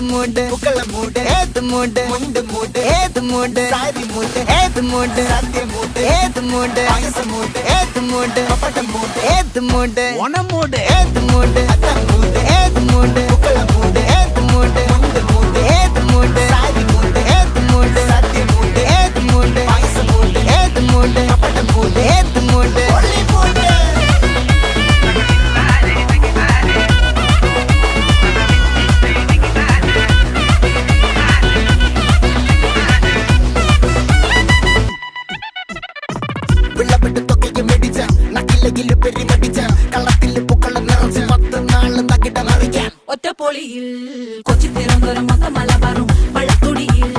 மூடு புக்கல மூடு ஏது மூடு முண்டு மூடு ஏது மூடு சாரி மூடு ஏது மூடு சத்திய மூடு ஏது மூடு பாயச மூடு ஏது மூடு பப்பட்ட மூடு ஏது மூடு ஒன மூடு ஏது மூடு அத்த மூடு ஏது மூடு புக்கல மூடு ஏது மூடு முண்டு மூடு ஏது மூடு சாரி மூடு ஏது மூடு சத்திய மூடு ஏது மூடு பாயச மூடு ஏது மூடு பப்பட்ட மூடு ஏது மூடு ஒளி மூடு വിളവിട്ട് തൊക്കയ്ക്ക് മെടിച്ച നക്കിലകില് പെരിമടിച്ച കള്ളത്തില് പൂക്കള നിറച്ച് 10 നാള് തകിട മറിക്കാൻ ഒറ്റപ്പൊളിയിൽ കൊച്ചി തിരുവനന്തപുരം മൊത്തം മലബാറും പഴക്കുടിയിൽ